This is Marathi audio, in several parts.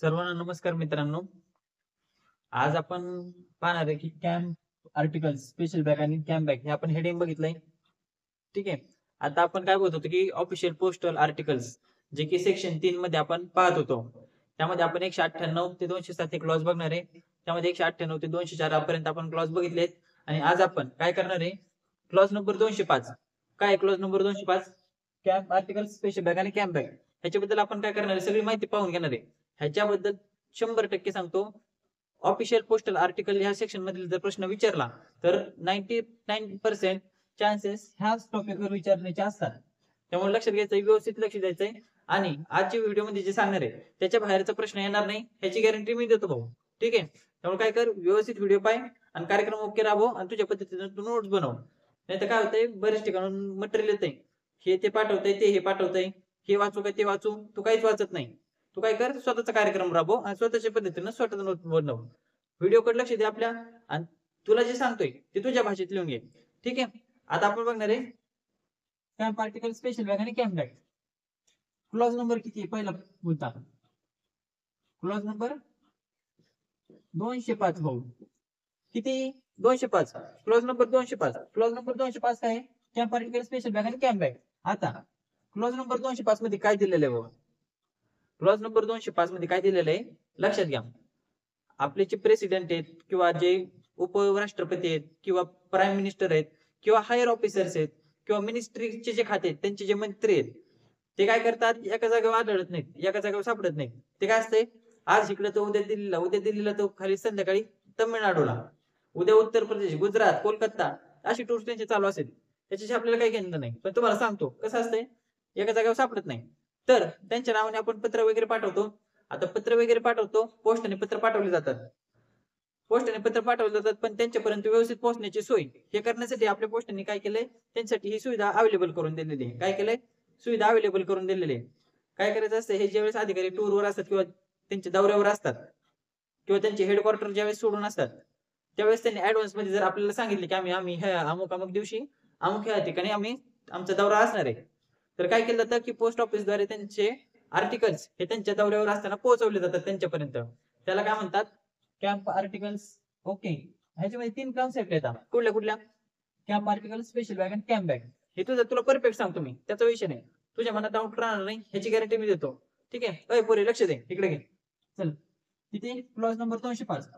सर्वांना नमस्कार मित्रांनो. आज आपण पाहणार आहे की कॅम्प आर्टिकल्स, स्पेशल बॅग आणि कॅम्प बॅग हे आपण हेडिंग बघितलंय. ठीक आहे. आता आपण काय बोलत होतो की ऑफिशियल पोस्टल आर्टिकल्स, जे की सेक्शन 3 मध्ये आपण पाहत होतो. त्यामध्ये आपण 198 ते 207 हे क्लॉज बघणार आहे. त्यामध्ये 198 ते 204 पर्यंत आपण क्लॉज बघितलेत. आणि आज आपण काय करणार आहे, क्लॉज नंबर 205. काय clause number 205? Camp articles, special bag आणि कॅम्प बॅग ह्याच्याबद्दल आपण काय करणार आहे, सगळी माहिती पाहून घेणार आहे. ह्याच्याबद्दल 100% सांगतो. ऑफिशियल पोस्टल आर्टिकल ह्या सेक्शन मधील जर प्रश्न विचारला तर 99% चान्सेस ह्याच टॉपिकवर विचारण्याचे असतात. त्यामुळे लक्षात घ्यायचं, व्यवस्थित लक्ष द्यायचंय. आणि आजच्या व्हिडिओ मध्ये जे सांगणार आहे त्याच्या बाहेरचा प्रश्न येणार नाही ह्याची गॅरंटी मी देतो भाऊ. ठीक आहे. त्यामुळे काय कर, व्यवस्थित व्हिडिओ पाह आणि कार्यक्रम ओके राबव आणि तुझ्या पद्धतीने तू नोट्स बनव. नाही तर काय होतंय, बरेच ठिकाणून मटेरियल येतंय, हे ते पाठवतंय, ते हे पाठवतंय, हे वाचू का ते वाचू, तू काहीच वाचत नाही. तू काय कर, स्वतःचा कार्यक्रम राबव आणि स्वतःच्या पद्धतीने स्वतःचा नोट बनव. व्हिडिओ कडे लक्ष दे आपल्या, आणि तुला जे सांगतोय ते तुझ्या भाषेत लिहून घे. ठीक आहे. आता आपण बघणार आहे कॅम्प आर्टिकल, स्पेशल बॅग आणि कॅम्प बॅग. क्लॉज नंबर किती आहे पहिला बोलता? क्लॉज नंबर 205 भाऊ. किती? 205. Clause number 205. क्लॉज नंबर 205 काय? कॅम्प आर्टिकल, स्पेशल बॅग आणि कॅम्प बॅग. आता क्लॉज नंबर 205 मध्ये काय दिलेलं आहे बाबा? क्लॉज नंबर 205 मध्ये काय दिलेलं आहे लक्षात घ्या. आपले जे प्रेसिडेंट आहेत किंवा जे उपराष्ट्रपती आहेत किंवा प्राईम मिनिस्टर आहेत किंवा हायर ऑफिसर्स आहेत किंवा मिनिस्ट्रीचे जे खाते आहेत त्यांचे जे मंत्री आहेत, ते काय करतात, एका जागेवर आढळत नाहीत, एका जागेवर सापडत नाहीत. ते काय असते, आज इकडे तर उद्या दिल्लीला, उद्या दिल्लीला तर खाली संध्याकाळी तमिळनाडूला, उद्या उत्तर प्रदेश, गुजरात, कोलकाता, अशी टूर त्यांची चालू असेल. त्याच्याशी आपल्याला काही घेणं नाही. पण तुम्हाला सांगतो कसं असतंय, एका जागेवर सापडत नाही. तर त्यांच्या नावाने आपण पत्र वगैरे पाठवतो. आता पत्र वगैरे पाठवतो, पोस्टाने पत्र पाठवले जातात. पोस्टाने पत्र पाठवले जातात, पण त्यांच्यापर्यंत व्यवस्थित पोहोचण्याची सोय हे करण्यासाठी आपल्या पोस्टाने काय केलंय, त्यांच्यासाठी ही सुविधा अवेलेबल करून दिलेली आहे. काय केलंय? सुविधा अवेलेबल करून दिलेली आहे. काय करायचं असतं, हे ज्यावेळेस अधिकारी टूरवर असतात किंवा त्यांच्या दौऱ्यावर असतात किंवा त्यांचे हेडक्वार्टर ज्यावेळेस सोडून असतात, त्यावेळेस त्यांनी ऍडव्हान्स मध्ये जर आपल्याला सांगितले की आम्ही आम्ही ह्या अमुक अमुक दिवशी अमुक ह्या ठिकाणी आम्ही आमचा दौरा असणार आहे, तर काय केलं जातं की पोस्ट ऑफिसद्वारे त्यांचे आर्टिकल्स हे त्यांच्या दौऱ्यावर असताना पोहोचवले जातात त्यांच्यापर्यंत. त्याला काय म्हणतात? Camp articles. ओके. ह्याच्यामध्ये 3 कॉन्सेप्ट येतात. कुठल्या कुठल्या? कॅम्प आर्टिकल, स्पेशल बॅग आणि कॅम्प बॅग. हे तुला परफेक्ट सांगतो मी, त्याचा विषय नाही. तुझ्या मनात डाऊट राहणार नाही ह्याची गॅरंटी मी देतो. ठीक आहे. अय पोरे, लक्ष दे, इकडे घे. चल, किती? Clause number 205.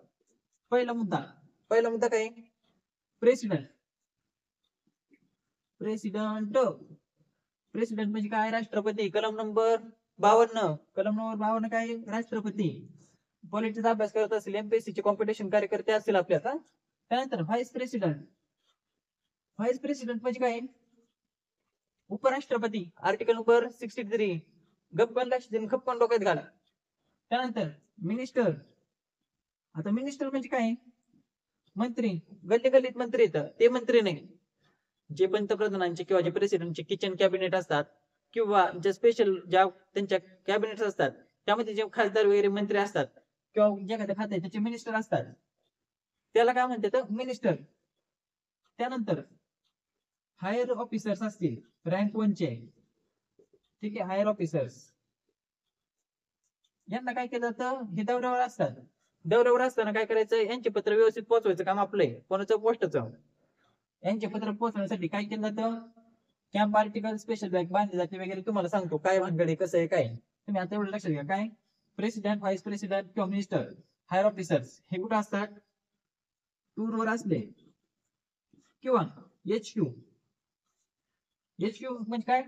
पहिला मुद्दा. पहिला मुद्दा काय? प्रेसिडेंट. प्रेसिडेंट. प्रेसिडेंट म्हणजे काय? राष्ट्रपती. कलम नंबर 52. कलम नंबर 52 काय? राष्ट्रपती. पॉलिटिक्सचा अभ्यास करत असेल, एमपीएससी चे कॉम्पिटिशन कार्यकर्ते असतील आपल्याला. त्यानंतर व्हाईस प्रेसिडेंट. व्हाईस प्रेसिडेंट म्हणजे काय? उपराष्ट्रपती. Article number 63. गप्पन लक्ष देऊन खप्पन डोक्यात घाला. त्यानंतर मिनिस्टर. आता मिनिस्टर म्हणजे काय? मंत्री. गल्ली गल्लीत मंत्री येतं, ते मंत्री नाही. जे पंतप्रधानांचे किंवा जे प्रेसिडेंटचे किचन कॅबिनेट असतात किंवा जे स्पेशल ज्या त्यांच्या कॅबिनेट असतात, त्यामध्ये जे खासदार वगैरे मंत्री असतात किंवा जे एखाद्या खात्यात त्याचे मिनिस्टर असतात, त्याला काय म्हणतात? मिनिस्टर. त्यानंतर हायर ऑफिसर्स असतील, रँक 1 चे. ठीक आहे. हायर ऑफिसर्स यांना काय केलं जातं, हे दौऱ्यावर असतात. दौऱ्यावर असताना काय करायचं, यांचे पत्र व्यवस्थित पोहोचवायचं काम आपलंय. कोणाचं? पोस्टचं. यांचे पत्र पोहोचवण्यासाठी काय केलं जातं? कॅम्प आर्टिकल, स्पेशल बॅग बांधली जाते वगैरे. तुम्हाला सांगतो काय भानगड कसं आहे काय. तुम्ही आता एवढं लक्षात घ्या. काय? प्रेसिडेंट, व्हाईस प्रेसिडेंट किंवा मिनिस्टर, हायर ऑफिसर्स हे कुठं असतात? टूरवर असले किंवा HQ. HQ म्हणजे काय?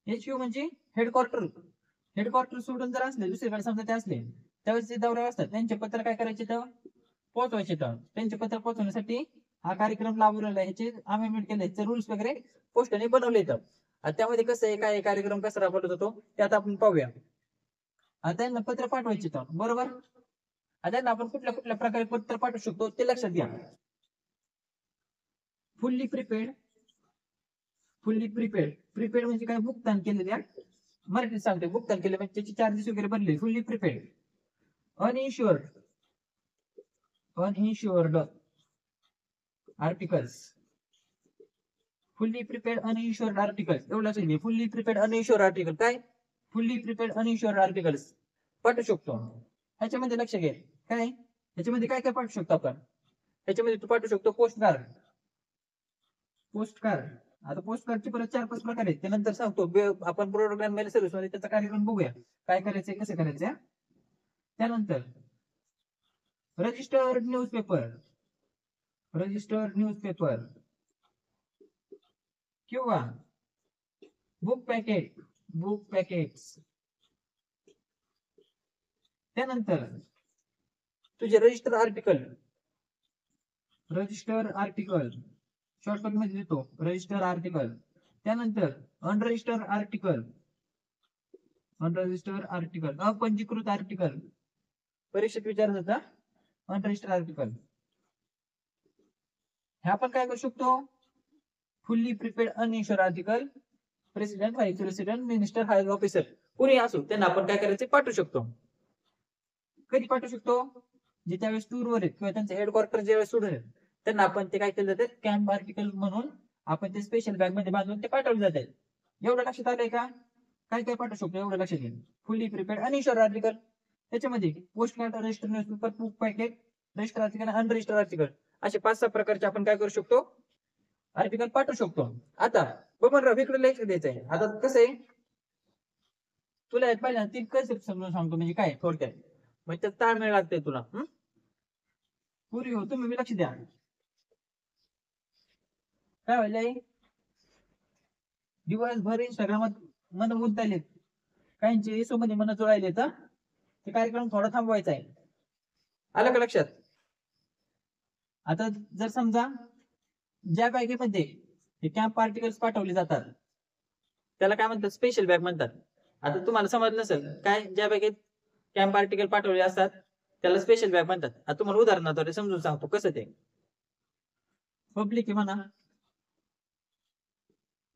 HQ म्हणजे हेडक्वार्टर. हेडक्वार्टर सोडून जर असले दुसरीकडे समजा ते असले, त्यावेळेस ते दौऱ्यावर असतात. त्यांचे पत्र काय करायचे तर पोहोचवायचे. तर त्यांचे पत्र पोहोचवण्यासाठी हा कार्यक्रम लावलेला आहे. ह्याचे अमेंडमेंट केले, रूल्स वगैरे पोस्टाने बनवले. तर त्यामध्ये कसं आहे, काय कार्यक्रम कसा राबवला जातो ते आता आपण पाहूया. आता त्यांना पत्र पाठवायचे तर बरोबर. आता त्यांना आपण कुठल्या कुठल्या प्रकारे पत्र पाठवू शकतो ते लक्षात घ्या. Fully prepaid. Fully prepaid. Prepaid म्हणजे काय? भुगतान केलेल्या. मराठीत सांगते, भुगतान केले म्हणजे त्याची चार्जेस वगैरे भरले. Fully prepaid. Uninsured. Uninsured articles. Fully prepaid uninsured articles. एवढं लक्षात घे. Fully prepaid uninsured article. काय? Fully prepaid uninsured articles. पाठवू शकतो. ह्याच्यामध्ये लक्ष घे, काय ह्याच्यामध्ये काय काय पाठवू शकतो आपण. ह्याच्यामध्ये तू पाठवू शकतो पोस्ट कार्ड. पोस्ट कार्ड, आता पोस्ट कार्डचे परत 4-5 प्रकार आहेत, ते नंतर सांगतो. आपण प्रोडक्ट अँड मेल सर्व्हिस मध्ये त्याचा कार्यक्रम बघूया, काय करायचंय कसं करायचंय. त्यानंतर रजिस्टर्ड न्यूजपेपर, रजिस्टर्ड न्यूजपेपर किंवा बुक पॅकेट, बुक पॅकेट्स. त्यानंतर तुझे register article, register article shortcut मध्ये देतो, रजिस्टर आर्टिकल. त्यानंतर अनरजिस्टर आर्टिकल, अनरजिस्टर आर्टिकल, अपंजीकृत आर्टिकल, परीक्षेत विचारत होता अनरजिस्टर आर्टिकल. हे आपण काय करू शकतो, fully prepaid uninsured article, president, vice president, minister, higher officer कुणी असो त्यांना आपण काय करायचं पाठवू शकतो. कधी पाठवू शकतो, जे त्यावेळेस टूरवर आहेत किंवा त्यांचे हेडक्वार्टर ज्यावेळेस सोडून आहेत त्यांना आपण ते काय केलं जाते, कॅम्प आर्टिकल म्हणून आपण ते स्पेशल बॅग मध्ये बांधून ते पाठवले जाते. एवढं लक्षात आलंय का, काय काय पाठवू शकतो एवढं लक्षात घे. फुल्ली प्रिपेड अनइन्शुअर्ड आर्टिकल, त्याच्यामध्ये post card, register newspaper, book packet, register article, unregister article, असे 5-6 प्रकारचे आपण काय करू शकतो, आर्टिकल पाठवू शकतो. आता बबनराव इकडे लक्ष द्यायचंय. आता कसं आहे, तुला पहिल्यांदा 3 कन्सेप्ट समजून सांगतो, म्हणजे काय थोडक्यात, म्हणजे त्यात ताळमेळ लागतंय तुला. पुरी हो, तुम्ही लक्ष द्या. काय व्हायलंय, दिवसभर इंस्टाग्रामात मन गुंतायलेत, काहींचे इसो मध्ये मन जुळायले, तर ते कार्यक्रम थोडा थांबवायचा आहे. आलं का लक्षात. आता जर समजा ज्या बॅगेमध्ये हे कॅम्प आर्टिकल्स पाठवले जातात त्याला काय म्हणतात, स्पेशल बॅग म्हणतात. आता तुम्हाला समजलं नसेल काय, ज्या बॅगेत कॅम्प आर्टिकल पाठवले असतात त्याला स्पेशल बॅग म्हणतात. आता तुम्हाला उदाहरणाद्वारे समजून सांगतो कसं ते. पब्लिक आहे म्हणा,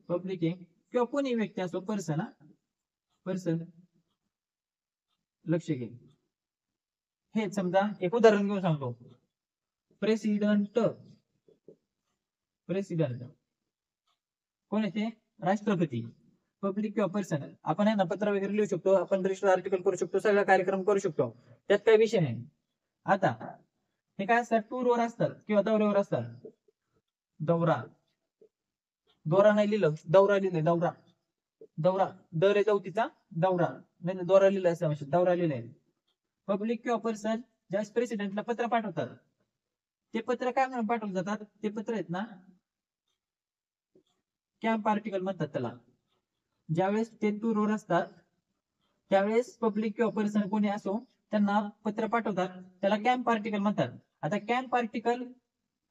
पब्लिक आहे किंवा कोणी व्यक्ती असो, पर्सन, पर्सन, लक्ष घे. हे समजा एक उदाहरण घेऊन सांगतो, प्रेसिडेंट, प्रेसिडेंट कोण येते, राष्ट्रपती. पब्लिक किंवा पर्सन, आपण आहे ना पत्र वगैरे लिहू शकतो, आपण रजिस्टर आर्टिकल करू शकतो, सगळा कार्यक्रम करू शकतो, त्यात काही विषय नाही. आता हे काय असतात, टूरवर असतात किंवा दौऱ्यावर असतात. दौरा, दौरा नाही लिहिलं, दौरा लिहिलंय, दौरा, दौरा, दर आहे चौथीचा, दौरा नाही, दौरा लिहिलाय असं, दौरा लिहिलाय. पब्लिक किंवा पर्सन ज्यावेळेस प्रेसिडेंटला पत्र पाठवतात, ते पत्र काय म्हणून पाठवलं जातात, ते पत्र आहेत ना कॅम्प आर्टिकल म्हणतात त्याला. ज्यावेळेस ते टूरवर असतात त्यावेळेस पब्लिक किंवा पर्सन कोणी असो त्यांना पत्र पाठवतात, त्याला कॅम्प आर्टिकल म्हणतात. आता कॅम्प आर्टिकल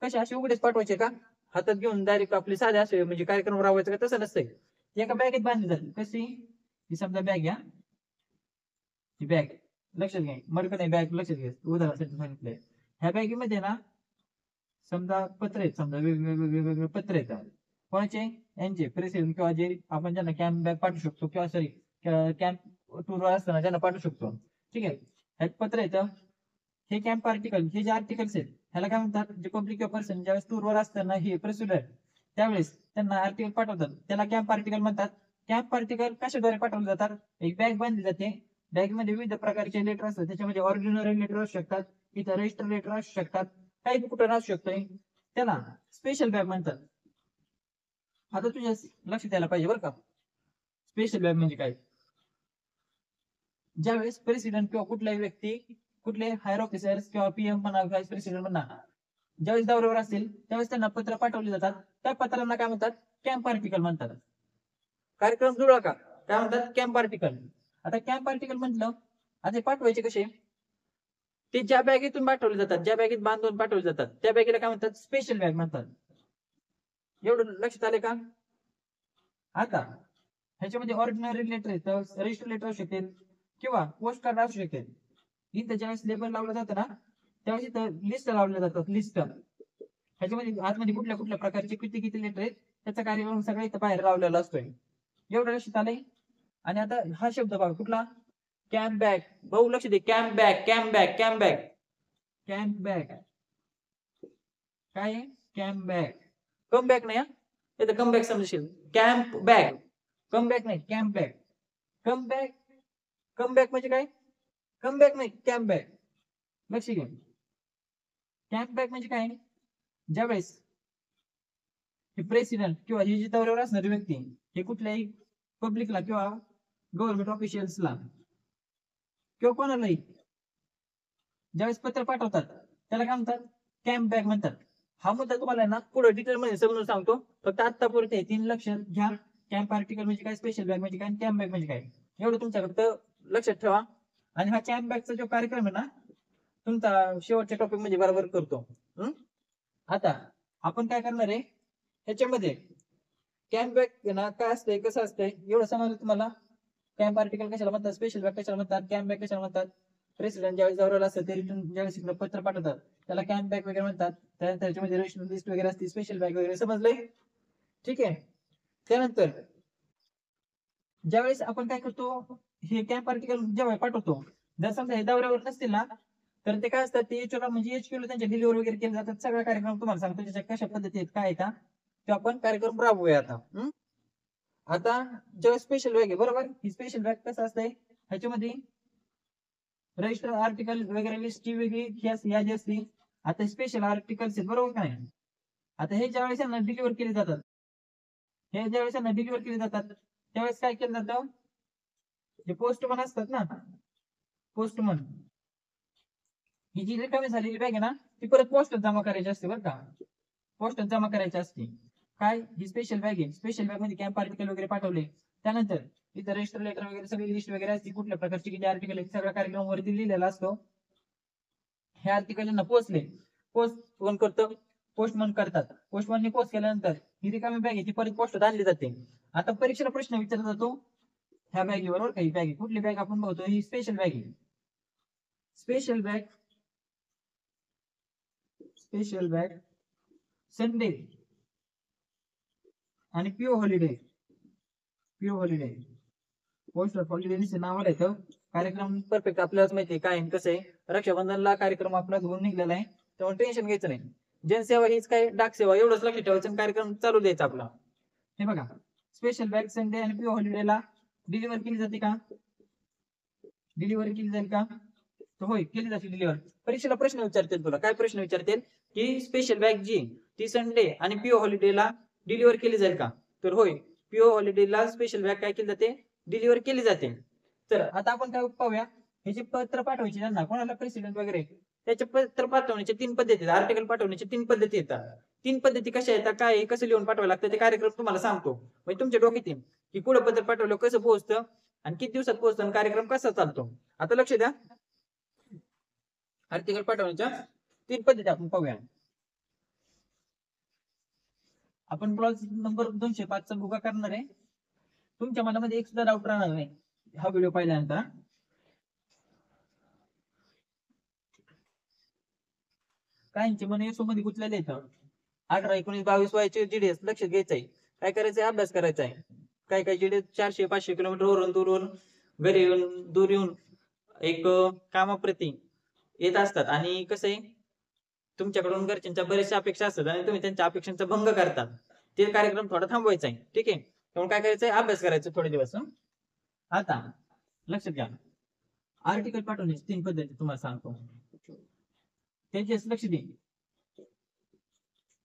कसे असे उघडेच पाठवायचे का, हातात घेऊन डायरेक्ट आपले साधे असे म्हणजे कार्यक्रम राबवायचा का, तसं नसतंय. एका बॅगेत बांधली जाते. कशी, ही समजा बॅग घ्या, ही बॅग लक्षात घ्या, मरक नाही बॅग लक्षात घ्या, उदाहरणासाठी सांगितलंय. ह्या बॅगेमध्ये ना समजा पत्र आहेत, समजा वेगवेगळे पत्र येतात. कोणाचे, यांचे प्रेसिडेंट किंवा जे आपण ज्यांना कॅम्प बॅग पाठवू शकतो किंवा सॉरी कॅम्प टूरवर असताना ज्यांना पाठवू शकतो. ठीक आहे, ह्यात पत्र येतं. हे कॅम्प आर्टिकल, हे जे आर्टिकल्स आहेत ह्याला काय म्हणतात, जे पब्लिक किंवा पर्सन ज्यावेळेस टूरवर असताना हे प्रेसिडेंट त्यावेळेस त्यांना आर्टिकल पाठवतात, त्याला कॅम्प आर्टिकल म्हणतात. कॅम्प आर्टिकल कशाद्वारे पाठवले जातात, एक बॅग बांधली जाते, बॅग मध्ये विविध प्रकारचे लेटर असतात, त्याच्यामध्ये ऑर्डिनरी लेटर असू शकतात, इथं रजिस्टर लेटर असू शकतात, काही कुठं असू शकतंय, त्याला स्पेशल बॅग म्हणतात. आता तुझ्या लक्ष द्यायला पाहिजे बरं का, स्पेशल बॅग म्हणजे काय. ज्यावेळेस प्रेसिडेंट किंवा कुठलाही व्यक्ती, कुठले हायर ऑफिसर्स किंवा पीएम म्हणा, व्हाईस प्रेसिडेंट म्हणा, ज्यावेळेस दौऱ्यावर असतील त्यावेळेस त्यांना पत्र पाठवले जातात, त्या पत्रांना काय म्हणतात, कॅम्प आर्टिकल म्हणतात. कार्यक्रम जुळला का, काय म्हणतात, कॅम्प आर्टिकल. आता कॅम्प आर्टिकल म्हटलं, आता पाठवायचे कसे, ते ज्या बॅगेतून पाठवले जातात, ज्या बॅगेत बांधून पाठवले जातात त्या बॅगेला काय म्हणतात, स्पेशल बॅग म्हणतात. एवढं लक्षात आले का. आता ह्याच्यामध्ये ऑर्डिनरी लेटर येतं, रजिस्टर लेटर असू शकते किंवा पोस्ट कार्ड असू शकते. इथं ज्यावेळेस लेबल लावलं जातं ना त्यावेळेस इथं लिस्ट लावल्या जातात, लिस्ट. ह्याच्यामध्ये आतमध्ये कुठल्या कुठल्या प्रकारचे किती किती लेटर आहेत त्याचा कार्यक्रम सगळं इथं बाहेर लावलेला असतोय. एवढं लक्षात आलंय. आणि आता हा शब्द बघा कुठला, कॅम्प बॅग. भाऊ लक्ष दे, camp bag, camp bag, camp bag, camp bag. काय, कॅम्प बॅग, कम बॅग नाही, हा कम बॅग समजशील, कॅम्प बॅग, कम बॅग नाही, camp bag. Come bag, come bag म्हणजे काय, कमबॅक नाही, कॅम्प बॅक. लक्ष घ्या, कॅम्प बॅक म्हणजे काय, ज्यावेळेस हे प्रेसिडेंट किंवा हे जे दौऱ्यावर असणारी व्यक्ती हे कुठल्याही पब्लिकला किंवा गव्हर्नमेंट ऑफिशियल्सला किंवा कोणालाही ज्यावेळेस पत्र पाठवतात त्याला काय म्हणतात, कॅम्प बॅक म्हणतात. हा मुद्दा तुम्हाला ना पुढे डिटेल मध्ये समजून सांगतो, फक्त आतापर्यंत 3 लक्षात घ्या. कॅम्प आर्टिकल म्हणजे काय, स्पेशल बॅग म्हणजे काय, कॅम्प बॅग म्हणजे काय, एवढं तुमच्याकडे लक्षात ठेवा. आणि हा कॅम्प बॅगचा जो कार्यक्रम आहे ना तुमचा शेवटच्या टॉपिक मध्ये बरोबर करतो. आता आपण काय करणार आहे ह्याच्यामध्ये, कॅम्प बॅग ना काय असतंय कसं असतंय एवढं समजलं तुम्हाला. कॅम्प आर्टिकल कशाला म्हणतात, स्पेशल बॅग कशाला म्हणतात, कॅम्प बॅग कशाला म्हणतात. प्रेसिडेंट ज्यावेळेस दौऱ्याला असतं ते रिटर्न ज्यावेळेस पत्र पाठवतात त्याला कॅम्प बॅग वगैरे म्हणतात. त्यानंतर त्याच्यामध्ये रजिस्टर लिस्ट वगैरे असते, स्पेशल बॅग वगैरे, समजलंय. ठीक आहे. त्यानंतर ज्यावेळेस आपण काय करतो, हे कॅम्प आर्टिकल जेव्हा पाठवतो, जर समजा हे दौऱ्यावर नसतील ना तर ते काय असतात, ते एचओला म्हणजे एचक्यूला त्यांच्या डिलिव्हर वगैरे केले जातात. सगळा कार्यक्रम तुम्हाला सांगतो त्याच्या कशा पद्धतीत काय आहे का ते आपण कार्यक्रम राबवूया आता. आता जेव्हा स्पेशल बॅग आहे बरोबर, ही स्पेशल बॅग कसं असतंय ह्याच्यामध्ये रजिस्टर आर्टिकल वगैरे लिस्टची वेगळी यादी असते. आता स्पेशल आर्टिकल्स आहेत बरोबर काय. आता हे ज्यावेळेस यांना डिलिव्हर केले जातात, हे ज्यावेळेस यांना डिलिव्हर केले जातात त्यावेळेस काय केलं जातं, जे पोस्टमन असतात ना, पोस्टमन ही जी रिकामी झालेली बॅग आहे ना ती परत पोस्टात जमा करायची असते बरं का, पोस्टात जमा करायची असते. काय, ही स्पेशल बॅग आहे, स्पेशल बॅग मध्ये कॅम्प आर्टिकल वगैरे पाठवले, त्यानंतर इथं रजिस्टर लेटर वगैरे सगळी लिस्ट वगैरे असते, कुठल्या प्रकारची किती आर्टिकल आहे सगळ्या कार्यक्रम वरती लिहिलेला असतो. हे आर्टिकल यांना पोहोचले, पोस्ट कोण करतं, पोस्टमन करतात. पोस्टमनने पोस्ट केल्यानंतर ही रिकामी बॅग आहे ती परत पोस्टात आणली जाते. आता परीक्षेला प्रश्न विचारला जातो ह्या बॅगेवर, काही बॅग आहे कुठली बॅग आपण बघतो, ही स्पेशल बॅग आहे. Special bag, special bag Sunday आणि PO holiday, PO holiday post holiday नावाला येतं. कार्यक्रम परफेक्ट आपल्यालाच माहिती आहे काय कसं आहे. रक्षाबंधनला कार्यक्रम आपला घेऊन निघलेला आहे तेव्हा टेन्शन घ्यायचं नाही. जनसेवा हीच काय डाक सेवा एवढंच लक्षात ठेवायचं, कार्यक्रम चालू द्यायचा आपला. हे बघा, स्पेशल बॅग संडे आणि पिओ हॉलिडेला डिलिव्हर केली जाते का, डिलिव्हरी केली जाईल का, तर होय केली जाते डिलिव्हर. परीक्षेला प्रश्न विचारतील तुला, काय प्रश्न विचारतील की स्पेशल बॅग जी ती संडे आणि पिओ हॉलिडेला डिलिव्हर केली जाईल का, तर होय पिओ हॉलिडेला स्पेशल बॅग काय केली जाते, डिलिव्हर केली जाते. तर आता आपण काय पाहूया, हे जे पत्र पाठवायचे त्यांना कोणाला प्रेसिडेंट वगैरे त्याचे पत्र पाठवण्याचे 3 पद्धती, आर्टिकल पाठवण्याचे 3 पद्धती येतात. 3 पद्धती कशा येतात, काय कसं लिहून पाठवायला लागतं ते कार्यक्रम तुम्हाला सांगतो. म्हणजे तुमच्या डोक्यात येईल की कुठं पत्र पाठवलं कसं पोहोचतं आणि किती दिवसात पोहोचतं आणि कार्यक्रम कसा चालतो. आता लक्ष द्या, आर्टिकल पाठवण्याच्या 3 पद्धती आपण पाहूया. आपण क्लॉज नंबर 205 चा भुगा करणार आहे. तुमच्या मनामध्ये एक सुद्धा डाऊट राहणार नाही हा व्हिडिओ पाहिल्यानंतर. काहींचे मन यसो मध्ये गुंतलेले आहेत. 18, 19, 22 वयाचे जीडीएस लक्ष घ्यायचंय, काय करायचंय, अभ्यास करायचा आहे. काय काय जीडीएस 400-500 किलोमीटर वरून दूरून घरी येऊन दूर येऊन एक कामाप्रती येत असतात आणि कसं आहे तुमच्याकडून घरच्यांच्या बऱ्याचशा अपेक्षा असतात आणि तुम्ही त्यांच्या अपेक्षांचा भंग करतात. ते कार्यक्रम थोडा थांबवायचा आहे. ठीक आहे, त्यामुळे काय करायचंय, अभ्यास करायचा थोडे दिवस. आता लक्षात घ्या, आर्टिकल पाठवण्याची 3 पद्धती तुम्हाला सांगतो, त्याची लक्ष दे.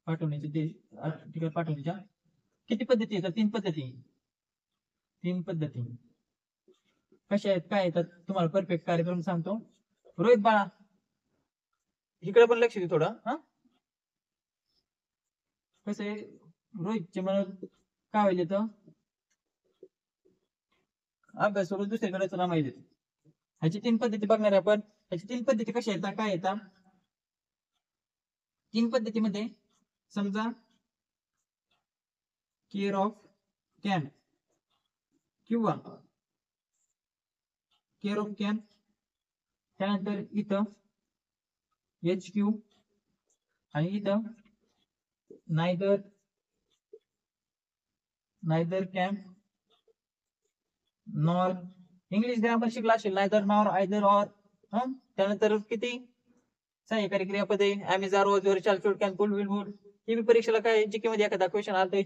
पाठवण्याची ते आर्टिकल पाठवण्याच्या किती पद्धती येतात, 3 पद्धती. 3 पद्धती कशा आहेत काय येतात तुम्हाला परफेक्ट कार्यक्रम सांगतो. रोहित बाळा इकडे पण लक्ष दे थोडं. कसं आहे रोहितचे मनात काय होईल तर अभ्यास सोडून दुसरीकडे चला माहिती. ह्याची 3 पद्धती बघणार आहे आपण. ह्याची 3 पद्धती कशा येतात काय येतात. 3 पद्धतीमध्ये समजा केअर ऑफ कॅम्प किंवा केअर ऑफ कॅम्प, त्यानंतर इथं HQ आणि इथं neither camp nor. English grammar शिकला असेल, नायदर नॉर आयदर ऑर. त्यानंतर किती सहाय्यकारी क्रियापदे Amazon was were shall should can पुल विल वुड. हे बी परीक्षेला काय जीके मध्ये एखादा क्वेश्चन आला तर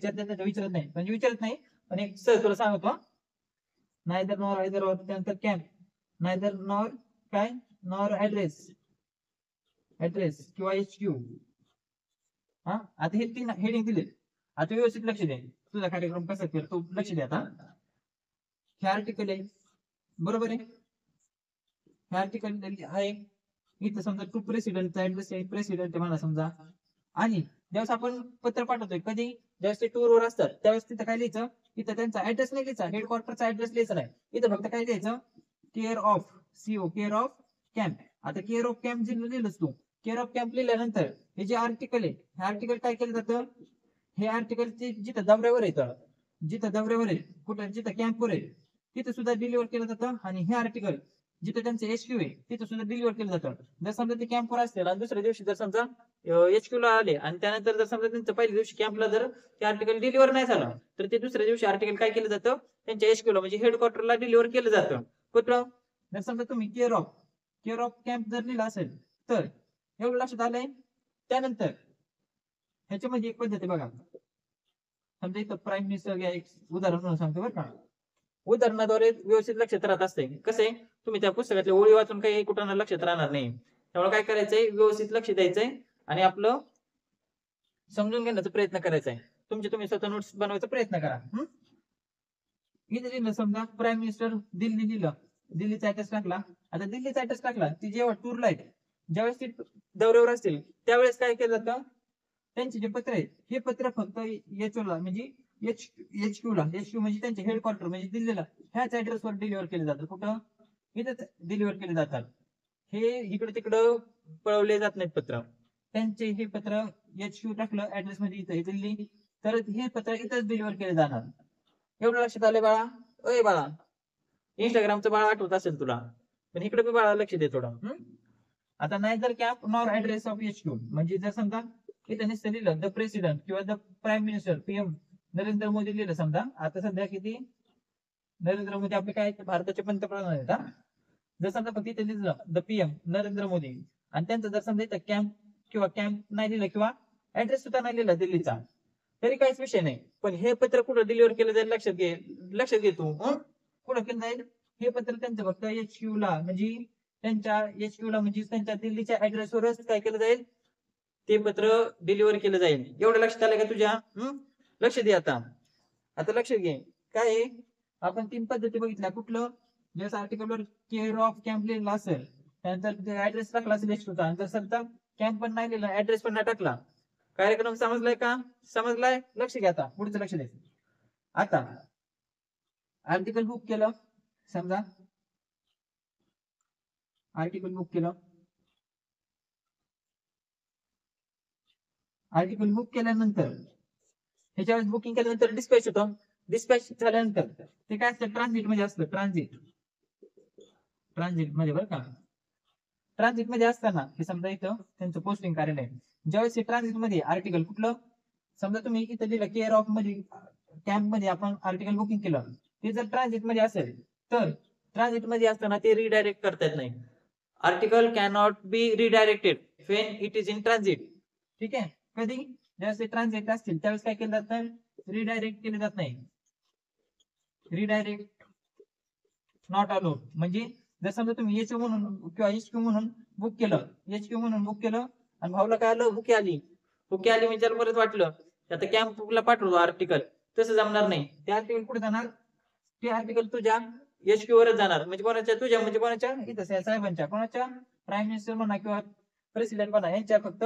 विचारत नाही म्हणजे विचारत नाही पण एक सर तुला सांगतो. नायदर नॉर आयदर ऑर, त्यानंतर कॅम्प नायदर नॉर काय नॉर ऍड्रेस किंवा HQ. हा आता हे 3 हेडिंग दिले. आता व्यवस्थित लक्ष द्या, तुझा कार्यक्रम कसा केला तो लक्ष द्या. आता हे आर्टिकल आहे, बरोबर आहे. हे आर्टिकल आहे, इथं समजा टू प्रेसिडेंटचा ऍड्रेस आहे, प्रेसिडेंट मला समजा. आणि ज्यावेळेस आपण पत्र पाठवतोय, कधी ज्यावेळेस ते टूरवर असतात त्यावेळेस तिथं काय लिहायचं, इथं त्यांचा ऍड्रेस नाही लिहायचा, हेडक्वार्टरचा ऍड्रेस लिहायचा नाही. इथं फक्त काय लिहायचं, care of CO, care of camp. आता केअर ऑफ कॅम्प जे लिहिलंच तू, केअर ऑफ कॅम्प लिहिल्यानंतर हे जे आर्टिकल आहे, हे आर्टिकल काय केलं जातं, हे आर्टिकल जिथं दौऱ्यावर येतं, जिथं दौऱ्यावर आहे, कुठं जिथं कॅम्पवर आहे तिथं सुद्धा डिलिव्हर केलं जातं. आणि हे आर्टिकल जिथं त्यांचं HQ आहे तिथं सुद्धा डिलिव्हर केलं जातं. जर समजा ते कॅम्पवर असतील आणि दुसऱ्या दिवशी जर समजा HQ ला आले आणि त्यानंतर जर समजा त्यांचं पहिल्या दिवशी कॅम्पला जर ते आर्टिकल डिलिव्हर नाही झालं, तर ते दुसऱ्या दिवशी आर्टिकल काय केलं जातं, त्यांच्या HQ ला म्हणजे हेडक्वार्टरला डिलिव्हर केलं जातं. कुठं, जर समजा तुम्ही केअर ऑफ कॅम्प जर लिहिला असेल तर एवढं लक्षात आलंय. त्यानंतर ह्याच्यामध्ये एक पद्धती बघा, समजा इथं प्राईम मिनिस्टर घ्या, एक उदाहरण म्हणून सांगतो बरं का. उदाहरणाद्वारे व्यवस्थित लक्षात राहत असते. कसे तुम्ही त्या पुस्तकातल्या ओळी वाचून काही कुठं लक्षात राहणार नाही. त्यामुळे काय करायचंय, व्यवस्थित लक्ष द्यायचंय आणि आपलं समजून घेण्याचा प्रयत्न करायचा आहे. तुम्ही स्वतः नोट्स बनवायचा प्रयत्न करा. इथे लिहिलं समजा प्राईम मिनिस्टर दिल्ली लिहिलं, दिल्लीचा ऍड्रेस टाकला. आता दिल्लीचा ऍड्रेस टाकला, ती जेव्हा टूरला आहेत, ज्यावेळेस ती दौऱ्यावर असतील त्यावेळेस काय केलं जातं, त्यांचे जे पत्र आहे हे पत्र फक्त HQ म्हणजे HQ म्हणजे त्यांचे हेडक्वार्टर म्हणजे दिल्लीला ह्याच ऍड्रेसवर डिलिव्हर केले जातात. कुठं, इथं डिलिव्हर केले जातात. हे इकडे तिकडं पळवले जात नाहीत पत्र. त्यांचे हे पत्र HQ टाकलं ऍड्रेस मध्ये इथं दिल्ली, तर हे पत्र इथंच डिलिव्हर केले जाणार. एवढं लक्षात आलंय बाळा. अय बाळा, इंस्टाग्रामचं बाळा आठवत असेल तुला, पण इकडे मी बाळा लक्ष दे थोडं. आता नाही जर camp nor address of HQ म्हणजे जर समजा इथं नुसतं लिहिलं द प्रेसिडेंट किंवा the prime minister PM Narendra Modi लिहिलं समजा. आता सध्या किती नरेंद्र मोदी आपले काय भारताचे पंतप्रधान आहेत. जर समजा फक्त इथे लिहिलं द PM नरेंद्र मोदी आणि त्यांचं जर समजा इथं कॅम्प नाही लिहिलं किंवा ऍड्रेस सुद्धा नाही लिहिला दिल्लीचा, तरी काहीच विषय नाही. पण हे पत्र कुठं डिलिव्हर केलं जाईल लक्षात घे तू. कुठं केलं जाईल हे पत्र, त्यांचं फक्त HQ ला म्हणजे त्यांच्या दिल्लीच्या ऍड्रेसवरच काय केलं जाईल, ते पत्र डिलिव्हर केलं जाईल. एवढं लक्षात आलं का तुझ्या? लक्ष दे. आता लक्ष घे. काय आपण 3 पद्धती बघितल्या. कुठलं, जसं आर्टिकलवर केअर ऑफ कॅम्प लिहिला असेल त्यानंतर ऍड्रेस टाकला असेल HQ आणि जर समजा कॅम्प पण नाही लिहिला, ऍड्रेस पण नाही टाकला, कार्यक्रम समजलाय का? समजलाय. लक्ष घ्या, आता पुढचं लक्ष द्यायचं. आता आर्टिकल बुक केलं समजा, आर्टिकल बुक केल्यानंतर ह्याच्यावेळेस बुकिंग केल्यानंतर डिस्पॅच होतो. डिस्पॅच झाल्यानंतर ते काय असतं, ट्रान्झिट मध्ये असतं. ट्रान्झिट मध्ये बरं का, ट्रान्झिट मध्ये असताना हे समजा इथं त्यांचं पोस्टिंग कार्यालय, ज्यावेळेस हे ट्रान्झिट मध्ये आर्टिकल कुठलं, समजा तुम्ही इथं लिहिलं केअर ऑफ मध्ये कॅम्प मध्ये आपण आर्टिकल बुकिंग केलं, ते जर ट्रान्झिट मध्ये असेल तर ट्रान्झिट मध्ये असताना ते रिडायरेक्ट करता येत नाही. Article can not be redirected when it is in transit. ठीक आहे, कधी ज्यावेळेस ते ट्रान्झिट असतील त्यावेळेस काय केलं जातं, रिडायरेक्ट केलं जात नाही. Redirect not allowed. म्हणजे जर समजा तुम्ही HQ म्हणून किंवा HQ म्हणून बुक केलं आणि भाऊला काय आलं, बुके आली म्हणजे त्याला परत वाटलं आता कॅम्पला पाठवतो आर्टिकल, तसं जमणार नाही. ते आर्टिकल कुठे जाणार, ते आर्टिकल तुझ्या HQ वरच जाणार. म्हणजे कोणाच्या इथं साहेबांच्या, कोणाच्या प्राईम मिनिस्टर म्हणा किंवा प्रेसिडेंट म्हणा यांच्या फक्त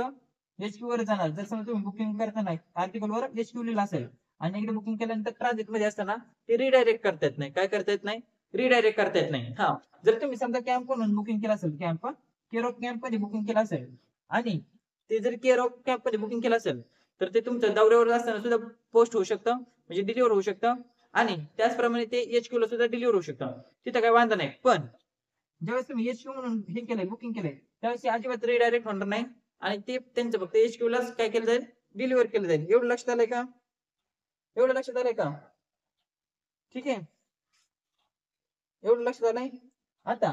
HQ वर जाणार. जर समजा तुम्ही बुकिंग करताना आर्टिकल वर HQ लिहिलं असेल आणि इकडे बुकिंग केल्यानंतर ट्रान्झिट मध्ये असताना ते रिडायरेक्ट करता येत नाही. काय करता येत नाही, रिडायरेक्ट करता येत नाही. जर तुम्ही समजा कॅम्प म्हणून बुकिंग केलं असेल, केअर ऑफ कॅम्प मध्ये बुकिंग केलं असेल आणि ते जर केअर ऑफ कॅम्प मध्ये बुकिंग केलं असेल तर ते तुमचं दौऱ्यावर असताना सुद्धा पोस्ट होऊ शकतं, म्हणजे डिलिव्हर होऊ शकतं. आणि त्याचप्रमाणे ते HQ ला सुद्धा डिलिव्हर होऊ शकतं, तिथं काही वांधा नाही. पण ज्यावेळेस तुम्ही HQ म्हणून हे केलंय, बुकिंग केलंय, त्यावेळेस अजिबात रिडायरेक्ट होणार नाही आणि ते त्यांचं फक्त HQ लाच काय केलं जाईल, डिलिव्हर केलं जाईल. एवढं लक्षात आलंय का? ठीक आहे, एवढं लक्षात आलंय. आता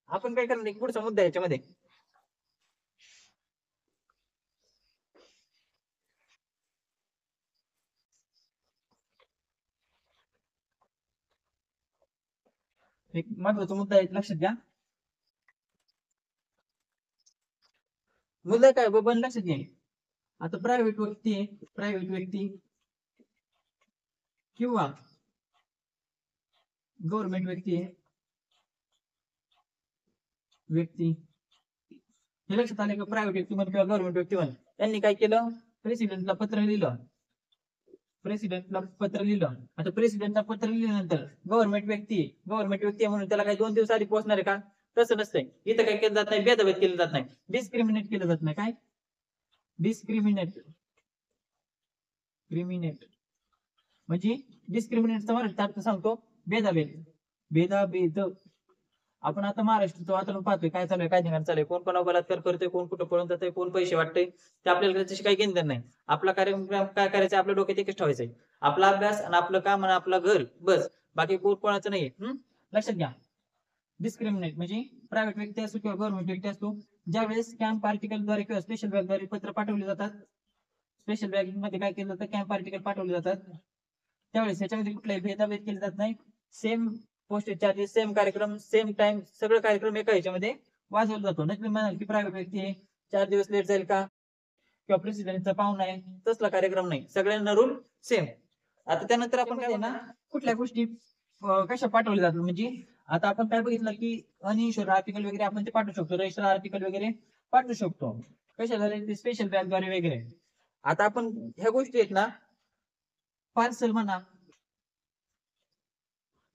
आपण काय करणार, एक पुढचा मुद्दा याच्यामध्ये. एक महत्वाचा मुद्दा आहे, लक्षात घ्या. मुद्दा काय बाबा लक्षात घे. आता प्रायव्हेट व्यक्ती आहे, प्रायव्हेट व्यक्ती किंवा गव्हर्नमेंट व्यक्ती आहे, व्यक्ती हे लक्षात आले का? प्रायव्हेट व्यक्ती म्हण किंवा गव्हर्नमेंट व्यक्ती म्हण, त्यांनी काय केलं? प्रेसिडेंटला पत्र लिहिलं. प्रेसिडेंटला पत्र लिहिलं. आता प्रेसिडेंटला पत्र लिहिल्यानंतर गव्हर्नमेंट व्यक्ती आहे म्हणून त्याला काही 2 दिवस आधी पोहोचणार आहे का? तसं नसतंय. इथं काय केलं जात नाही, भेदभाव केलं जात नाही, डिस्क्रिमिनेट केलं जात नाही. काय डिस्क्रिमिनेट? क्रिमिनेट म्हणजे डिस्क्रिमिनेटचा मराठी अर्थ सांगतो, भेदाभेद. भेदाभेद. आपण आता महाराष्ट्राचं वातावरण पाहतोय, काय चालू आहे, काय ठिकाणी चालू आहे, कोण कोणावर बलात्कार करतोय, कोण कुठं पळून जातंय, कोण पैसे वाटतंय, ते आपल्याला त्याच्याशी काही घेणं नाही. आपला कार्यक्रम काय करायचं, आपल्या डोक्यात एकच ठेवायचंय, आपला अभ्यास आणि आपलं काम आणि आपलं घर, बस. बाकी कोणाचं नाहीये. लक्षात घ्या. डिस्क्रिमिनेट म्हणजे प्रायव्हेट व्यक्ती असतो किंवा गव्हर्नमेंट व्यक्ती असतो, ज्यावेळेस कॅम्प आर्टिकलद्वारे किंवा स्पेशल बॅगद्वारे पत्र पाठवले जातात, स्पेशल बॅग मध्ये काय केलं जातं, कॅम्प आर्टिकल पाठवले जातात, त्यावेळेस याच्यामध्ये कुठलाही भेदाभेद केले जात नाही. सेम पोस्टेज चार्जेस, सेम कार्यक्रम, सेम टाइम, सगळं कार्यक्रम एका ह्याच्यामध्ये वाजवला जातो. नाही तुम्ही म्हणाल की प्रायव्हेट व्यक्ती आहे, 4 दिवस लेट जाईल का, किंवा प्रेसिडेंटचा पाहुणा आहे, तसला कार्यक्रम नाही, सगळ्यांना रूल सेम. आता त्यानंतर आपण काय ना, कुठल्या गोष्टी कशा पाठवल्या जातात, म्हणजे आता आपण काय बघितलं की अनइन्शुअर्ड आर्टिकल वगैरे आपण ते पाठवू शकतो, रजिस्टर आर्टिकल वगैरे पाठवू शकतो, कशा झाले, स्पेशल बॅगद्वारे वगैरे. आता आपण ह्या गोष्टी आहेत ना, पार्सल म्हणा,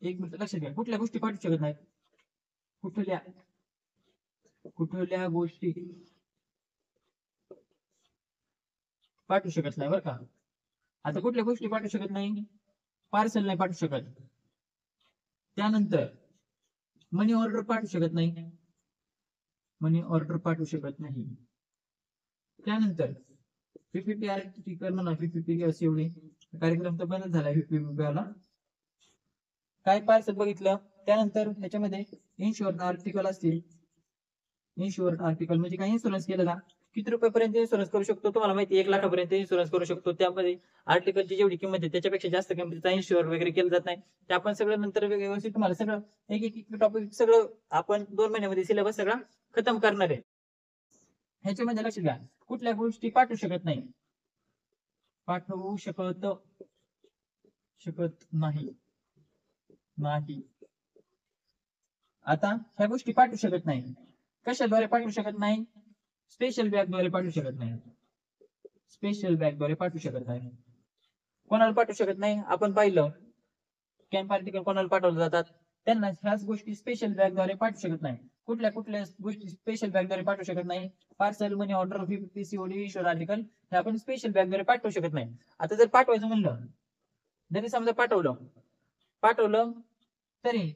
एक मिनिट लक्षात घ्या, कुठल्या गोष्टी पाठवू शकत नाही, कुठल्या गोष्टी पाठवू शकत नाही, बरं का. आता कुठल्या गोष्टी पाठवू शकत नाही, पार्सल नाही पाठवू शकत. त्यानंतर मनी ऑर्डर पाठवू शकत नाही, मनी ऑर्डर पाठवू शकत नाही. त्यानंतर पीपीपी आर्टिकल म्हणा, पीपीपी एवढी कार्यक्रम तर बंद झाला पीपीपी वाला. काय पार्सल बघितलं. त्यानंतर ह्याच्यामध्ये इन्शुअर्ड आर्टिकल असतील. इन्शुअर्ड आर्टिकल म्हणजे काय, इन्शुरन्स केलेला किती रुपयापर्यंत इन्शुरन्स करू शकतो, तुम्हाला माहिती 1 लाखापर्यंत इन्शुरन्स करू शकतो. त्यामध्ये आर्टिकलची जेवढी किंमत आहे त्याच्यापेक्षा जास्त किंमतीचा इन्शुअर वगैरे केलं जात नाही. ते आपण सगळं नंतर व्यवस्थित तुम्हाला सगळं एक एक टॉपिक सगळं आपण 2 महिन्यामध्ये सिलेबस सगळा खतम करणार आहे. ह्याच्यामध्ये लक्ष द्या, कुठल्या गोष्टी पाठवू शकत नाही, पाठवू शकत नाही. आता ह्या गोष्टी पाठवू शकत नाही, कशाद्वारे पाठवू शकत नाही, स्पेशल बॅगद्वारे पाठवू शकत नाही, स्पेशल बॅगद्वारे पाठवू शकत नाही. कोणाला पाठवू शकत नाही, आपण पाहिलं कॅम्प आर्टिकल कोणाला पाठवले जातात, त्यांना ह्याच गोष्टी स्पेशल बॅगद्वारे पाठवू शकत नाही. कुठल्या गोष्टी स्पेशल बॅगद्वारे पाठवू शकत नाही, पार्सल, मनी ऑर्डर, पीसीओडी, इन्शुअर आर्टिकल हे आपण स्पेशल बॅगद्वारे पाठवू शकत नाही. आता जर पाठवायचं म्हणलं, जरी समजा पाठवलं तरी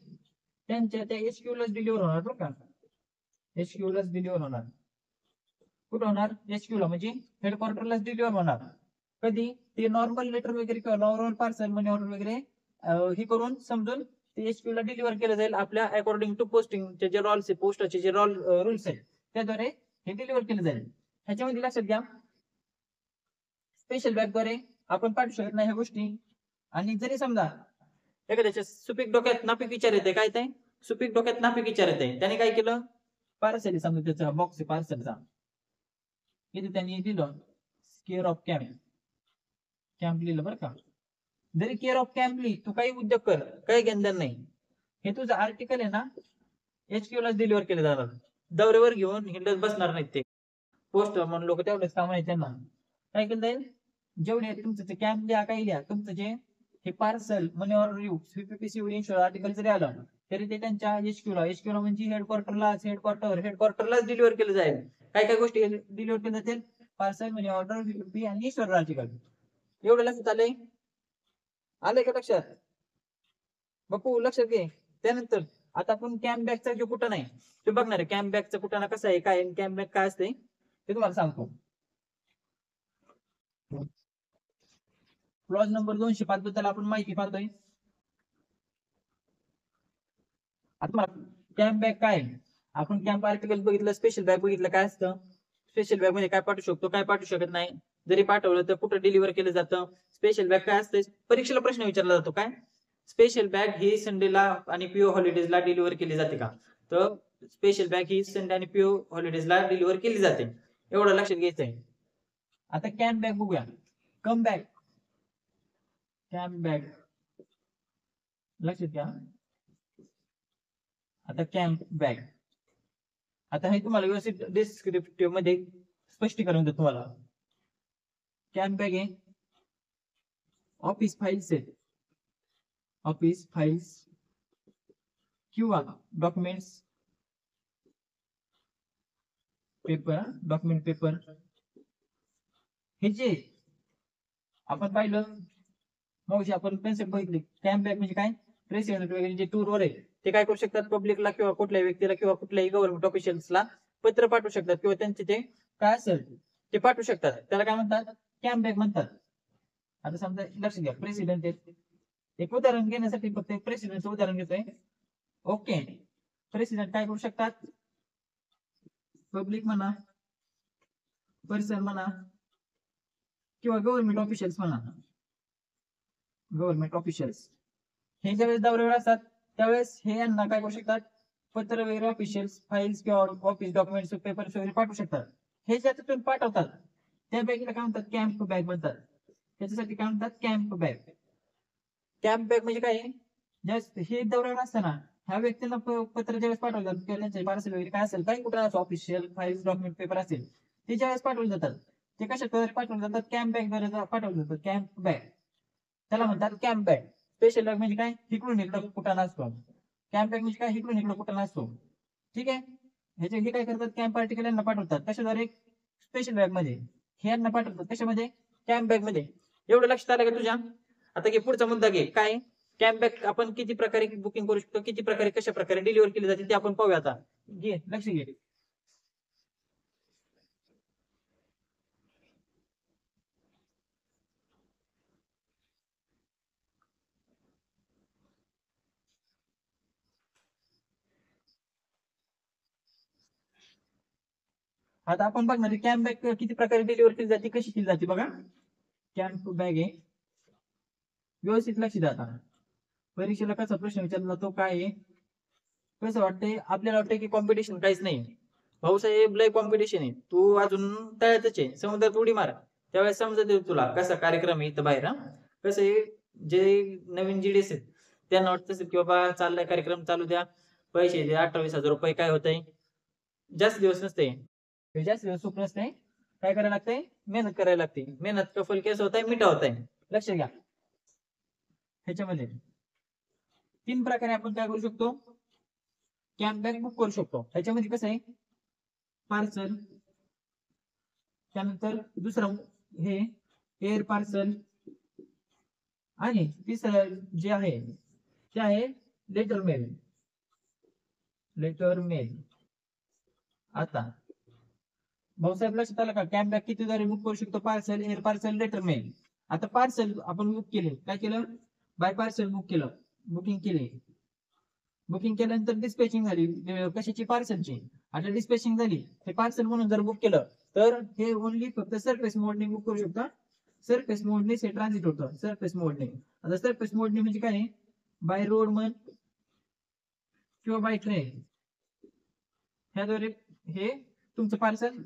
त्यांच्या त्या एचक्यूलाच डिलिव्हर होणार, बरं का, एचक्यूलाच डिलिव्हर होणार. कुठं होणार, एचक्यूला म्हणजे हेडक्वार्टरलाच डिलिव्हर होणार. कधी, ते नॉर्मल लेटर वगैरे किंवा नॉर्मल पार्सल, मनी ऑर्डर वगैरे हे करून समजून ते एचक्यूला डिलिव्हर केलं जाईल, आपल्या अकॉर्डिंग टू पोस्टिंगचे जे रॉल्स आहे, पोस्टाचे जे रूल्स आहेत त्याद्वारे हे डिलिव्हर केलं जाईल. ह्याच्यामध्ये लक्षात घ्या, स्पेशल बॅगद्वारे आपण पाठवू शकत नाही ह्या गोष्टी. आणि जरी समजा एखाद्याच्या सुपीक डोक्यात नापीक विचार येते, काय ते सुपीक डोक्यात नापीक विचार येते, त्याने काय केलं, पार्सल समजा त्याचा बॉक्स आहे पार्सलचा, इथे त्यांनी दिलं केअर ऑफ कॅम्प लिहिलं, बरं का. जरी केअर ऑफ कॅम्प लिही, तू काही उद्योग कर, काही घेणं नाही, हे तुझं आर्टिकल आहे ना एचक्यूलाच डिलिव्हर केलं जाणार, दौऱ्यावर घेऊन हिंडत बसणार नाहीत ते पोस्ट म्हणून लोक, तेवढेच काम आहे त्यांना. काय केलं जाईल, जेवढे तुमचं कॅम्प लिहा, काही लिहा, तुमचं जे हे पार्सल, मनी ऑर्डर, पीपीपी इन्शुअर आर्टिकल जरी आलं तरी ते त्यांच्या एचक्यूला म्हणजे हेडक्वार्टरलाच डिलिव्हर केलं जाईल. काय गोष्टी डिलिव्हर केल्या जातील, पार्सल, मनी ऑर्डर, पीपीपी आणि इन्शुअर आर्टिकल. एवढं लक्षात आलंय का लक्षात, बापू लक्षात घे. त्यानंतर आता आपण कॅम्प बॅगचा जो कुठं नाही ते बघणार आहे, कॅम्प बॅगचा कुठं कसं आहे, काय कॅम्प बॅग काय असते ते तुम्हाला सांगतो. क्लॉज नंबर 205 बद्दल आपण माहिती पाहतोय. आता कॅम्प बॅग काय, आपण कॅम्प आर्टिकल बघितलं, स्पेशल बॅग बघितलं, काय असतं स्पेशल बॅग मध्ये, काय पाठवू शकतो, काय पाठवू शकत नाही, जरी पाठवलं तर कुठं डिलिव्हर केलं जातं. स्पेशल बॅग काय असतं, परीक्षेला प्रश्न विचारला जातो, काय स्पेशल बॅग ही संडेला आणि पीओ हॉलिडेजला डिलिव्हर केली जाते का, तर स्पेशल बॅग ही संडे आणि पीओ हॉलिडेजला डिलिव्हर केली जाते. एवढं लक्षात घ्यायचंय. आता कॅम्प बॅक बघूया. कम बॅक, कॅम्प बॅक लक्षात घ्या. आता कॅम्प बॅक, आता हे तुम्हाला व्यवस्थित डिस्क्रिप्टिव्ह मध्ये स्पष्टीकरण देतो तुम्हाला. कॅम्प बॅक आहे ऑफिस फाइल्स आहेत, ऑफिस फाइल्स किंवा डॉक्युमेंट्स पेपर, डॉक्युमेंट पेपर हे जे आपण पाहिलं मग आपण कन्सेप्ट बघितली. कॅम्प बॅक म्हणजे काय, प्रेसिडेंट वगैरे जे टूरवर आहे ते काय करू शकतात, पब्लिकला किंवा कुठल्याही व्यक्तीला किंवा कुठल्याही गव्हर्नमेंट ऑफिशियल्सला पत्र पाठवू शकतात किंवा त्यांचे ते काय असेल ते पाठवू शकतात. त्याला काय म्हणतात, कॅम्प बॅक म्हणतात. आता समजा लक्ष घ्या, प्रेसिडेंट एक उदाहरण घेण्यासाठी फक्त प्रेसिडेंटचं उदाहरण घेतोय. ओके, प्रेसिडेंट काय करू शकतात, पब्लिक म्हणा, पर्सन म्हणा किंवा गव्हर्नमेंट ऑफिशियल्स म्हणा, गव्हर्नमेंट ऑफिशियल्स हे ज्यावेळेस दौऱ्यावर असतात त्यावेळेस हे यांना काय करू शकतात, पत्र वगैरे ऑफिशियल्स फाइल्स किंवा ऑफिस डॉक्युमेंट्स पेपर्स वगैरे पाठवू शकतात. हे ज्यातून पाठवतात त्या बॅगला काय म्हणतात, कॅम्प बॅग म्हणतात. त्याच्यासाठी काय म्हणतात, कॅम्प बॅग. कॅम्प बॅग म्हणजे काय, हे दौऱ्यावर असताना ह्या व्यक्तींना पत्र ज्यावेळेस पाठवलं जातं किंवा त्यांचे पार्सल वगैरे काय असेल, काही कुठे असो ऑफिशियल फाइल्स डॉक्युमेंट पेपर असेल ते ज्यावेळेस पाठवले जातात ते कशाद्वारे पाठवले जातात, कॅम्प बॅग द्वारे पाठवले जातात. कॅम्प बॅग त्याला म्हणतात कॅम्प बॅग. स्पेशल बॅग म्हणजे काय, इकडून इकडं कुठं नसतो. कॅम्प बॅग म्हणजे काय, इकडून इकडं कुठं नसतो. ठीक आहे, ह्याचे हे काय करतात, कॅम्प पार्टिकल यांना पाठवतात कशाद्वारे, स्पेशल बॅग मध्ये. हे यांना पाठवतात कशामध्ये, कॅम्प बॅग मध्ये. एवढं लक्षात आलं का तुझ्या. आता घे पुढचा मुद्दा घे, काय कॅम्प बॅग आपण किती प्रकारे बुकिंग करू शकतो, किती प्रकारे कशा प्रकारे डिलिव्हर केली जाते ते आपण पाहूया. आता घे लक्ष घे. आता आपण बघणार कॅम्प बॅग किती प्रकारे डिलिव्हर केली जाते, कशी केली जाते बघा. कॅम्प बॅग आहे, व्यवस्थित लक्ष द्या. आता परीक्षेला कसा प्रश्न विचारला तो काय आहे, कसं वाटतंय आपल्याला, वाटतंय की कॉम्पिटिशन काहीच नाही. भाऊसाहेब लय कॉम्पिटिशन आहे, तू अजून तळ्यातच आहे, समुद्रात उडी मार. त्यावेळेस समजत तुला कसा कार्यक्रम आहे इथं बाहेर. कसं आहे, जे नवीन जीडीएस आहेत त्यांना वाटत की बाबा चाललाय कार्यक्रम, चालू द्या, पैसे द्या, 28,000 रुपये काय होतंय, जास्त दिवस नसते, जास्त दिवस सुख नसते. काय करायला लागतंय, मेहनत करायला लागते. मेहनत का फल केस होत आहे, मिठा होत आहे. लक्ष घ्या, ह्याच्यामध्ये 3 प्रकारे आपण काय करू शकतो, कॅम्प बॅग बुक करू शकतो. ह्याच्यामध्ये कसं आहे, पार्सल, त्यानंतर दुसरं हे एअर पार्सल, आणि तिसरं जे आहे ते आहे लेटर मेल. Letter mail. आता भाऊसाहेब लक्षात आलं का, कॅम्प बॅग किती द्वारे बुक करू शकतो, parcel, air parcel, letter mail. आता पार्सल आपण बुक केले, काय केलं, बाय पार्सल बुक केलं, बुकिंग केली. बुकिंग केल्यानंतर डिस्पॅचिंग झाली कशाची, पार्सलची. आता डिस्पॅचिंग झाली, हे पार्सल म्हणून जर बुक केलं तर हे ओनली फक्त सरफेस मोडने बुक करू शकता. सरफेस मोडने हे ट्रान्झिट होतं, सरफेस मोडने. आता सरफेस मोडने म्हणजे काय, बाय रोड म्हण किंवा बाय ट्रेन, ह्याद्वारे हे तुमचं पार्सल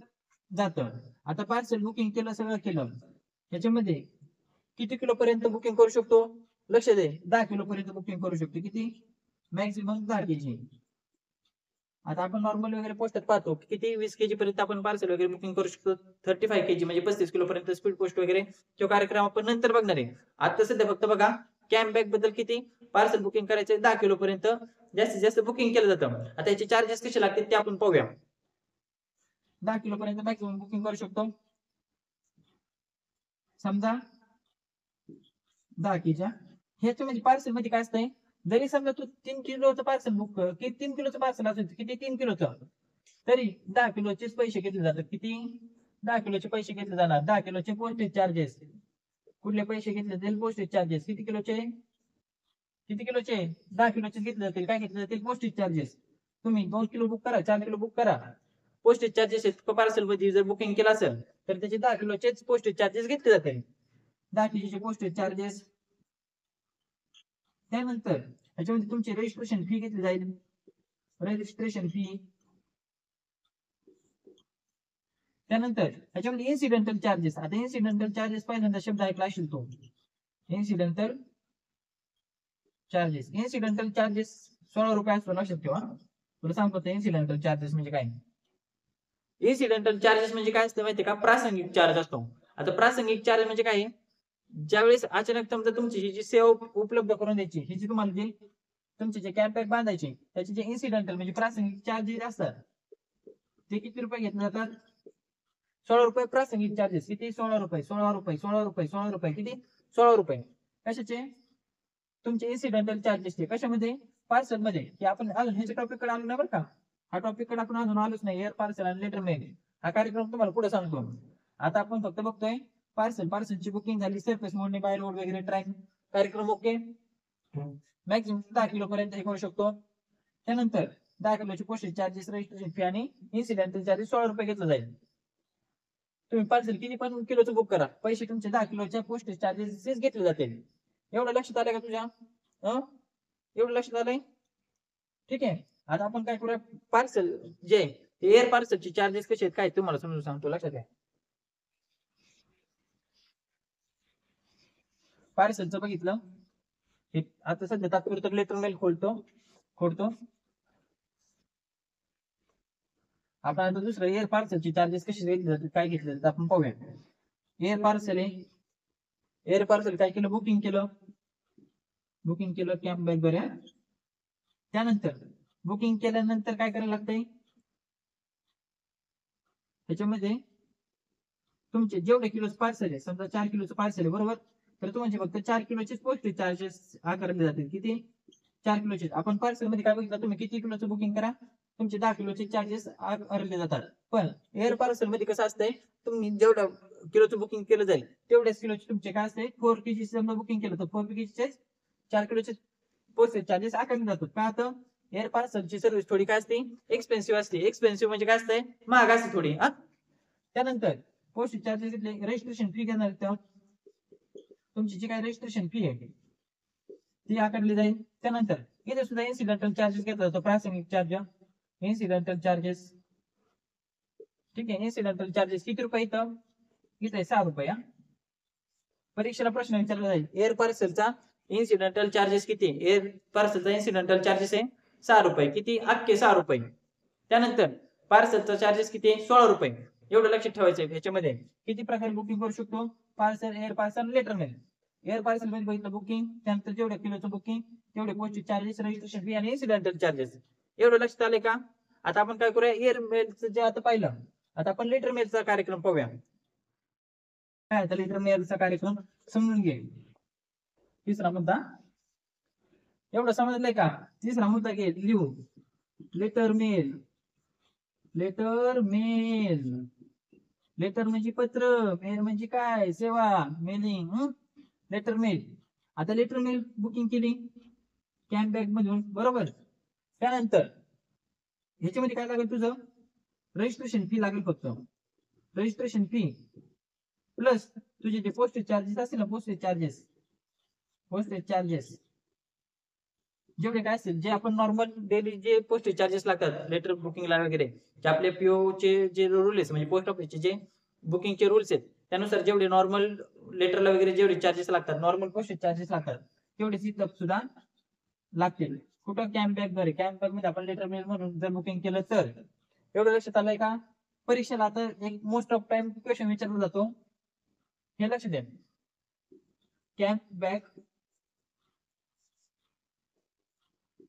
जातं. आता पार्सल बुकिंग केलं, सगळं केलं, ह्याच्यामध्ये किती किलो पर्यंत बुकिंग करू शकतो, लक्ष दे, 10 किलो पर्यंत बुकिंग करू शकतो. किती, मॅक्सिमम 10 kg. आता आपण नॉर्मल वगैरे पोस्टात पाहतो किती 20 kg पर्यंत आपण पार्सल वगैरे बुकिंग करू शकतो. 35 kg म्हणजे 35 किलो पर्यंत स्पीड पोस्ट वगैरे तो कार्यक्रम आपण नंतर बघणार आहे. आता सध्या फक्त बघा कॅम्प बॅग बद्दल, किती पार्सल बुकिंग करायचे, 10 किलो पर्यंत जास्तीत जास्त बुकिंग केलं जातं. आता याचे चार्जेस कसे लागतील ते आपण पाहूया. 10 किलो पर्यंत मॅक्सिमम बुकिंग करू शकतो. समजा 10 kg ह्याच्या म्हणजे पार्सल मध्ये काय असतंय, जरी समजा तू 3 किलोचं पार्सल बुक कर, की 3 किलोचं पार्सल असेल, किती 3 किलोचं, तरी 10 किलोचेच पैसे घेतले जातात. किती, 10 किलोचे पैसे घेतले जाणार. 10 किलोचे पोस्टेज चार्जेस, कुठले पैसे घेतले जातील, पोस्टेज चार्जेस. किती किलोचे, किती किलोचे, 10 किलोचे घेतले जातील, काय घेतले जातील, पोस्टेज चार्जेस. तुम्ही 2 किलो बुक करा, 4 किलो बुक करा, पोस्टेज चार्जेस पार्सल मध्ये जर बुकिंग केलं असेल तर त्याचे 10 किलोचेच पोस्टेज चार्जेस घेतले जातील. 10 किलोचे पोस्टेज चार्जेस. त्यानंतर याच्यामध्ये तुमची रजिस्ट्रेशन फी घेतली जाईल. रजिस्ट्रेशन फी, त्यानंतर ह्याच्यामध्ये इन्सिडेंटल चार्जेस. आता इन्सिडेंटल चार्जेस पहिल्यांदा शब्द ऐकला असेल तो, इन्सिडेंटल चार्जेस. इन्सिडेंटल चार्जेस 16 रुपये असतो, लक्षात ठेवा. तुला सांगतो इन्सिडेंटल चार्जेस म्हणजे काय. इन्सिडेंटल चार्जेस म्हणजे काय असतं माहितीये का, प्रासंगिक चार्ज असतो. आता प्रासंगिक चार्ज म्हणजे काय, ज्यावेळेस अचानक समजा तुमची ही जी सेवा उपलब्ध करून द्यायची, ही जी तुम्हाला जी तुमचे जे कॅम्प पॅक बांधायचे त्याचे जे इन्सिडेंटल म्हणजे प्रासंगिक चार्जेस असतात ते किती रुपये घेतले जातात, 16 रुपये प्रासंगिक चार्जेस. किती, 16 रुपये, 16 रुपये, 16 रुपये, 16 रुपये, किती, 16 रुपये. कशाचे, तुमचे इन्सिडेंटल चार्जेस. ते कशामध्ये, पार्सल मध्ये. की आपण अजून ह्याच्या टॉपिक कडे आलो नाही बरं का, हा टॉपिक कडे आपण अजून आलोच नाही. एअर पार्सल आणि लेटर मेल हा कार्यक्रम तुम्हाला पुढे सांगतो. आता आपण फक्त बघतोय पार्सलची बुकिंग झाली, सरफेस मोडणे, बाय रोड वगैरे ट्रॅक कार्यक्रम ओके. मॅक्झिमम 10 किलो पर्यंत हे करू शकतो. त्यानंतर 10 किलोचे पोस्टेज चार्जेस, रजिस्ट्रेशन फी आणि इन्सिडेंटल चार्जेस 16 रुपये घेतलं जाईल. तुम्ही पार्सल किती पण किलोचं बुक करा, पैसे तुमचे 10 किलोच्या पोस्टेज चार्जेस घेतले जातील. एवढं लक्षात आलंय का तुझ्या, एवढं लक्षात आलंय. ठीक आहे. आता आपण काय करूया, पार्सल जे एअर पार्सलचे चार्जेस कसे आहेत काय तुम्हाला समजून सांगतो, लक्षात घ्या. पार्सलचं बघितलं, हे आता सध्या तात्पुरतं लेटर मेल खोडतो. आपण आता दुसरं एअर पार्सलचे चार्जेस कसे घेतले जातात, काय घेतले जातात आपण पाहूया. एअर पार्सल काय केलं, बुकिंग केलं कॅम्प बॅग बऱ्या. त्यानंतर बुकिंग केल्यानंतर काय करायला लागतंय, त्याच्यामध्ये तुमचे जेवढे किलो पार्सल आहे, समजा 4 किलोचं पार्सल आहे बरोबर, तर तुमचे फक्त 4 किलोचे पोस्टेज चार्जेस आकारले जातील. किती, 4 किलोचे. आपण पार्सल मध्ये काय बघितलं, तुम्ही किती किलोचं बुकिंग करा तुमचे 10 किलोचे चार्जेस आकारले जातात. पण एअर पार्सल मध्ये कसं असतंय, तुम्ही जेवढं किलोचं बुकिंग केलं जाईल तेवढ्याच किलोचे तुमचे काय असते, 4 kg समजा बुकिंग केलं तर 4 kg 4 किलोचे पोस्टेज चार्जेस आकारले जातात. का, आता एअर पार्सलची सर्व्हिस थोडी काय असते, एक्सपेन्सिव्ह असते. एक्सपेन्सिव्ह म्हणजे काय असते, महाग असते थोडी. त्यानंतर पोस्टेज चार्जेस घेतले, रजिस्ट्रेशन फी घेणार तुमची जी काय रजिस्ट्रेशन फी आहे ती आकारली जाईल. त्यानंतर इथे सुद्धा इन्सिडेंटल चार्जेस घेतला जातो, प्रासंगिक चार्ज, इन्सिडेंटल चार्जेस. ठीक आहे. इन्सिडेंटल चार्जेस किती रुपये, इथे 6 रुपये. परीक्षेला प्रश्न विचारला जाईल, एअर पार्सलचा इन्सिडेंटल चार्जेस किती, एअर पार्सलचा इन्सिडेंटल चार्जेस आहे 6 रुपये. किती, अख्खे 6 रुपये. त्यानंतर पार्सलचा चार्जेस किती, 16 रुपये. एवढं लक्षात ठेवायचं आहे. याच्यामध्ये किती प्रकारे बुकिंग करू शकतो, parcel, air parcel, letter mail. Air parcel मध्ये बघितलं बुकिंग, त्यानंतर जेवढ्या किलोचं बुकिंग तेवढे पोस्टेज चार्जेस, रजिस्ट्रेशन फी आणि इन्सिडेंटल चार्जेस. एवढं लक्षात आले का. आता आपण काय करूया, एअर मेलचं जे आता पाहिलं, आता आपण लेटर मेलचा कार्यक्रम पाहूया. काय आता लेटर मेलचा कार्यक्रम समजून घे. तिसरा मुद्दा एवढं समजलंय का, तिसरा मुद्दा घे लिहू. लेटर मेल म्हणजे पत्र, मेल म्हणजे काय, सेवा, मेलिंग. Letter mail. आता लेटर मेल बुकिंग केली कॅम्प बॅग मधून बरोबर. त्यानंतर ह्याच्यामध्ये काय लागेल, तुझं रजिस्ट्रेशन फी लागेल. फक्त रजिस्ट्रेशन फी प्लस तुझे जे पोस्टेज चार्जेस असतील ना, पोस्टेज चार्जेस जेवढे काय असतील, जे आपण नॉर्मल डेली जे पोस्टेज चार्जेस लागतात लेटर बुकिंगला वगैरे, जे आपले पीओ चे जे रूल्स म्हणजे पोस्ट ऑफिसचे जे बुकिंगचे रूल्स आहेत त्यानुसार जेवढे नॉर्मल लेटरला वगैरे जेवढे चार्जेस लागतात, नॉर्मल पोस्टेज चार्जेस लागतात, तेवढेच इथं सुद्धा लागतील. कुठं, कॅम्प बॅग मध्ये. कॅम्प बॅग मध्ये आपण लेटर मेल म्हणून जर बुकिंग केलं तर. एवढं लक्षात आलंय का. परीक्षेला आता एक मोस्ट ऑफ टाइम क्वेश्चन विचारला जातो, हे लक्ष द्या. Camp bag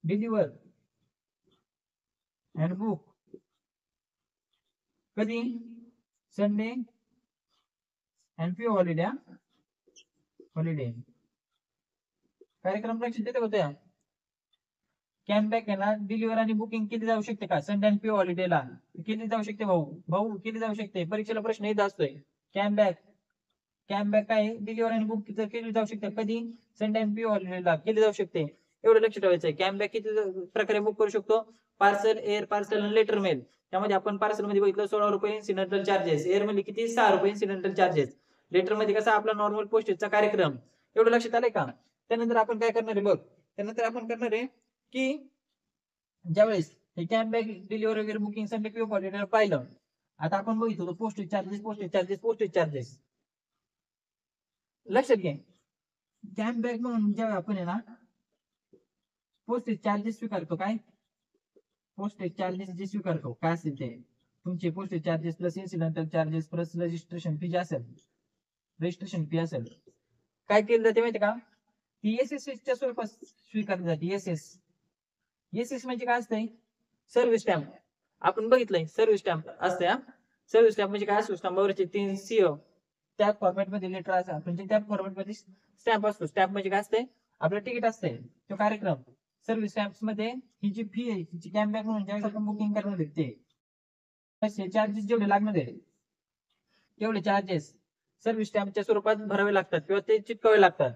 deliver and book कधी, संडे अँड फ्यू हॉलिडे. कार्यक्रम लक्षात देते होत्या. कॅम्प बॅग आहे ना, डिलिव्हर आणि बुकिंग केली जाऊ शकते का, संडे अँड फ्यू हॉलिडेला केली जाऊ शकते. भाऊ केली जाऊ शकते. परीक्षेला प्रश्न येत असतोय. कॅम्प बॅग काय, डिलिव्हर आणि बुक केली जाऊ शकते कधी, संडे अँड फ्यू हॉलिडेला केली जाऊ शकते. एवढं लक्ष ठेवायचं आहे. कॅम्प बॅग किती प्रकारे बुक करू शकतो, पार्सल, एअर पार्सल आणि लेटर मेल. त्यामध्ये आपण पार्सल मध्ये बघितलं 16 रुपये इन्सिडेंटल चार्जेस, एअर मध्ये किती, 6 रुपये इन्सिडेंटल चार्जेस, लेटर मध्ये कसा आपला नॉर्मल पोस्टेजचा कार्यक्रम. एवढं लक्षात आलंय का. त्यानंतर आपण काय करणार आहे बघ, त्यानंतर आपण करणार आहे की ज्यावेळेस हे कॅम्प बॅग डिलिव्हरी वगैरे बुकिंग संडे किंवा हॉलिडे पाहिलं, आता आपण बघितलं पोस्टेज चार्जेस. लक्षात घ्या, कॅम्प बॅक म्हणून जेव्हा आपण आहे ना पोस्टेज चार्जेस स्वीकारतो, काय पोस्टेज चार्जेस जे स्वीकारतो काय असेल ते तुमचे postage charges plus incidental charges plus registration fee असेल, काय केलं जाते माहिती का, ती एसएसच्या स्वरूपात स्वीकारली जाते. एसएस म्हणजे काय असतंय, सर्व्हिस स्टॅम्प. आपण बघितलंय सर्व्हिस स्टॅम्प असते. सर्व्हिस स्टॅम्प म्हणजे काय असतो, स्टॅम्पवरचे 3 सीओ त्या फॉर्मॅट मध्ये लेटर असतात, म्हणजे त्या फॉर्मॅट मध्ये स्टॅम्प असतो. स्टॅम्प म्हणजे काय असते, आपलं तिकीट असते, तो कार्यक्रम. सर्व्हिस स्टॅम्प मध्ये ही जी फी आहे तिची कॅम्प बॅक म्हणून ज्यावेळेस आपण बुकिंग करणार आहे ते चार्जेस जेवढे लागणार आहे तेवढे चार्जेस सर्व्हिस स्टॅम्पच्या स्वरूपात भरावे लागतात किंवा ते चिटकावे लागतात.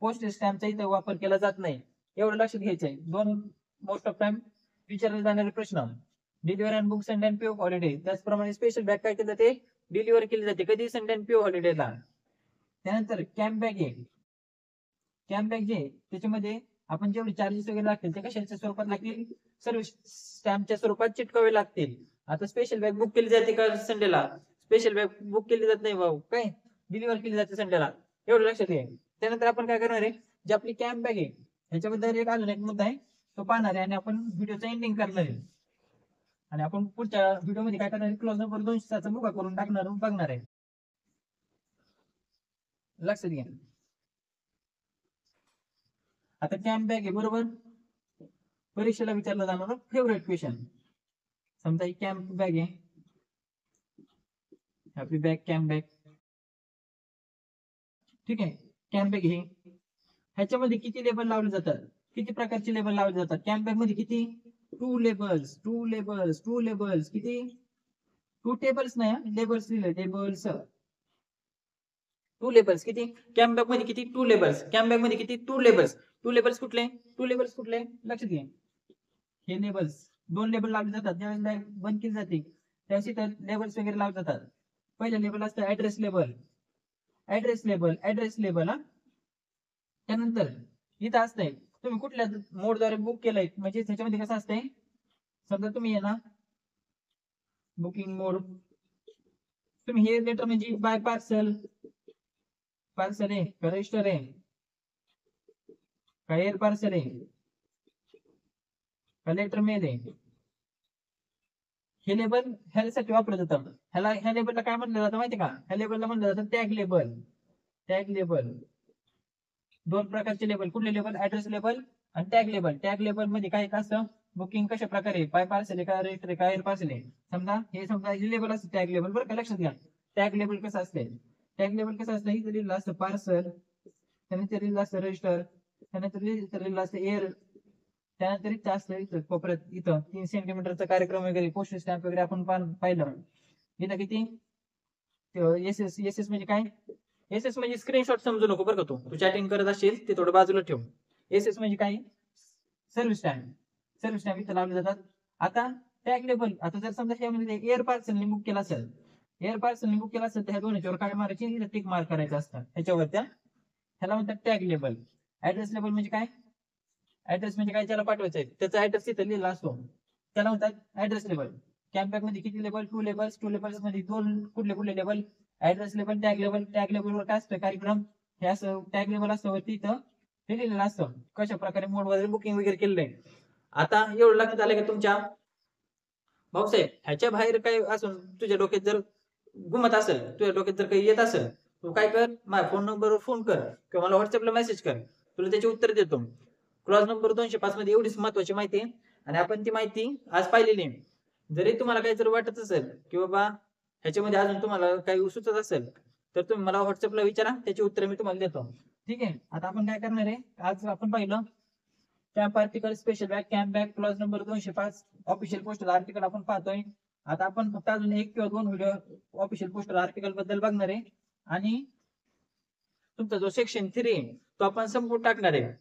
पोस्टेज स्टॅम्पचा इथे वापर केला जात नाही, एवढं लक्षात घ्यायचं आहे. 2 मोस्ट ऑफ टाइम विचारले जाणारे प्रश्न, delivery and book Sunday and pay holiday. त्याचप्रमाणे स्पेशल बॅग काय केलं जाते, डिलिव्हर केली जाते कधी, संडे अँड पे हॉलिडेला. त्यानंतर कॅम्प बॅग आहे, कॅम्प बॅग जे त्याच्यामध्ये आपण जेवढे चार्जेस वगैरे लागतील ते कशाच्या स्वरूपात लागतील, सर्व्हिस स्टॅम्पच्या स्वरूपात चिटकावे लागतील. आता स्पेशल बॅग बुक केली जाते का संडेला, स्पेशल बॅग बुक केली जात नाही भाऊ, काय डिलिव्हर केली जाते संडेला, एवढं लक्षात घ्या. त्यानंतर आपण काय करणार आहे, जी आपली कॅम्प बॅग आहे ह्याच्याबद्दल एक अजून एक मुद्दा आहे तो पाहणार आहे आणि आपण व्हिडिओचं एंडिंग करणार आहे. आणि आपण पुढच्या व्हिडिओमध्ये काय करणार आहे, क्लॉज नंबर 200 चा मुका करून बघणार आहे. लक्षात घ्या. आता कॅम्प बॅग आहे बरोबर, परीक्षेला विचारला जाणार फेवरेट क्वेश्चन. समजा ही कॅम्प बॅग आहे, आपली बॅग कॅम्प बॅग, ठीक आहे. कॅम्प बॅग हे ह्याच्यामध्ये किती लेबल लावले जातात, किती प्रकारचे लेबल लावले जातात कॅम्प बॅग मध्ये, किती 2 लेबल्स, किती 2 टेबल्स नाही, लेबल्स लिहिले, टेबल्स 2 लेबल्स किती कॅम्प बॅग मध्ये, किती 2 लेबल्स कॅम्प बॅग मध्ये, किती 2 लेबल्स. 2 लेबल्स कुठले, लक्षात घ्या. हे लेबल्स 2 लेबल लावले जातात ज्यावेळेस बॅग बंद केली जाते त्यावेळेस इथं लेबल्स वगैरे लावले जातात. पहिलं लेबल असतं ऍड्रेस लेबल, हा. त्यानंतर इथं असतंय तुम्ही कुठल्या मोडद्वारे बुक केलंय, म्हणजे त्याच्यामध्ये कसं असतंय, समजा तुम्ही आहे ना बुकिंग मोड, तुम्ही हे लेटर म्हणजे बाय पार्सल आहे का रजिस्टर आहे का एअर पार्सल आहे का लेटर मेल आहे, हे लेबल ह्यासाठी वापरलं जातं. ह्या लेबलला काय म्हणलं जातं माहिती का, ह्या लेबलला म्हणलं जातं टॅग लेबल. 2 प्रकारचे लेबल, कुठले लेबल, ऍड्रेस लेबल आणि टॅग लेबल मध्ये काय असतं, बुकिंग कशा प्रकारे बाय पार्सल आहे का रजिस्टर आहे का एअर पार्सल आहे. समजा हे लेबल असतं टॅग लेबल, बरं का, लक्षात घ्या. टॅग लेबल कसं असतंय, इथं लिहिलं असतं पार्सल, त्यानंतर लिहिलं असतं रजिस्टर, त्यानंतर लिहिलं असतं एअर, त्यानंतर इथं असतं इथं कोपऱ्यात इथं 3 सेंटीमीटरचा कार्यक्रम वगैरे पोस्टल स्टॅम्प वगैरे आपण पाहिलं. इथं किती एस म्हणजे काय, एस म्हणजे स्क्रीनशॉट समजू नको बरं का, तू चॅटिंग करत असेल ते थोडं बाजूला ठेव. एस म्हणजे काय, सर्व्हिस स्टॅम्प इथं लावले जातात. आता टॅग लेबल, आता जर समजा ह्यामध्ये एअर पार्सलने बुक केला असेल तर ह्या दोन्हीच्यावर काय मारायची, टिक मार्क करायचं असतं ह्याच्यावर, ह्याला म्हणतात टॅग लेबल. ऍड्रेस लेबल म्हणजे काय, ज्याला पाठवायचंय त्याचा ऍड्रेस तिथे लिहिला असतो त्याला म्हणतात ऍड्रेस लेबल. कॅम्प बॅग मध्ये किती लेबल, 2 लेबल्स मध्ये 2 कुठले label, address label, tag label वर काय असतं कार्यक्रम, हे असं टॅग लेबल असतं वरती इथं हे लिहिलेलं असतं कशा प्रकारे मोड वगैरे बुकिंग वगैरे केलेलं आहे. आता एवढं लक्षात आलं का तुमच्या भाऊसाहेब, ह्याच्या बाहेर काय असून तुझ्या डोक्यात जर घुमत असेल, तुझ्या डोक्यात जर काही येत असेल, तू काय कर, माझ्या फोन नंबरवर फोन कर किंवा मला व्हॉट्सअपला मेसेज कर, तुला त्याचे उत्तर देतो. क्लॉज नंबर 205 मध्ये एवढीच महत्वाची माहिती आहे आणि आपण ती माहिती आज पाहिलेली आहे. जरी तुम्हाला काही जर वाटत असेल की बाबा ह्याच्यामध्ये अजून तुम्हाला काही सुचत असेल तर तुम्ही मला व्हॉट्सअपला विचारा, त्याची उत्तर मी तुम्हाला देतो. ठीक आहे. आता आपण काय करणार आहे, आज आपण पाहिलं camp article, special bag, camp bag, clause number 205, official postal article आपण पाहतोय. आता आपण फक्त अजून 1 किंवा 2 व्हिडिओ ऑफिशियल पोस्टल आर्टिकल बद्दल बघणार आहे आणि तुमचा जो सेक्शन 3 आहे तो आपण संपून टाकणार आहे.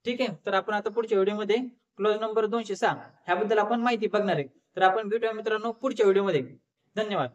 ठीक आहे. तर आपण आता पुढच्या व्हिडिओमध्ये क्लॉज नंबर 206 ह्याबद्दल आपण माहिती बघणार आहे. तर आपण भेटूया मित्रांनो पुढच्या व्हिडिओमध्ये. धन्यवाद.